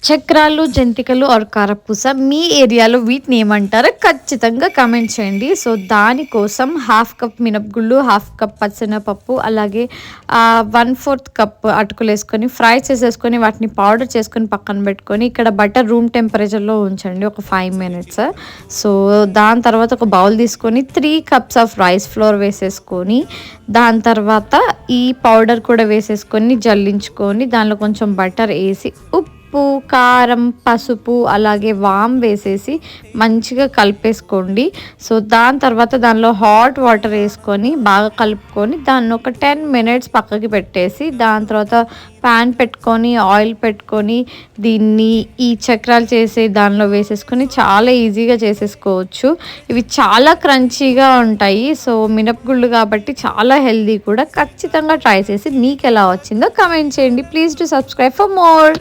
చక్రాలు, జంతికలు ఆర్ కారపూస మీ ఏరియాలో వీటిని ఏమంటారో ఖచ్చితంగా కామెంట్ చేయండి. సో, దానికోసం హాఫ్ కప్ మినపగుళ్ళు, హాఫ్ కప్ పచ్చెనపప్పు, అలాగే 1/4 కప్ అటుకులేసుకొని ఫ్రై చేసేసుకొని వాటిని పౌడర్ చేసుకొని పక్కన పెట్టుకొని, ఇక్కడ బటర్ రూమ్ టెంపరేచర్‌లో ఉంచండి ఒక 5 మినిట్స్. సో, దాని తర్వాత ఒక బౌల్ తీసుకొని 3 కప్స్ ఆఫ్ రైస్ ఫ్లోర్ వేసేసుకొని, దాని తర్వాత ఈ పౌడర్ కూడా వేసేసుకొని జల్లించుకొని, దానిలో కొంచెం బటర్ ఏసి ఉప్పు, కారం, పసుపు అలాగే వామ్ వేసేసి మంచిగా కలిపేసుకోండి. సో, దాని తర్వాత దానిలో హాట్ వాటర్ వేసుకొని బాగా కలుపుకొని దాన్ని ఒక 10 మినిట్స్ పక్కకి పెట్టేసి, దాని తర్వాత ప్యాన్ పెట్టుకొని ఆయిల్ పెట్టుకొని దీన్ని ఈ చక్రాలు చేసే దానిలో వేసేసుకొని చాలా ఈజీగా చేసేసుకోవచ్చు. ఇవి చాలా క్రంచీగా ఉంటాయి. సో, మినపగుళ్ళు కాబట్టి చాలా హెల్దీ కూడా. ఖచ్చితంగా ట్రై చేసి మీకు ఎలా వచ్చిందో కామెంట్ చేయండి. Please do subscribe for more.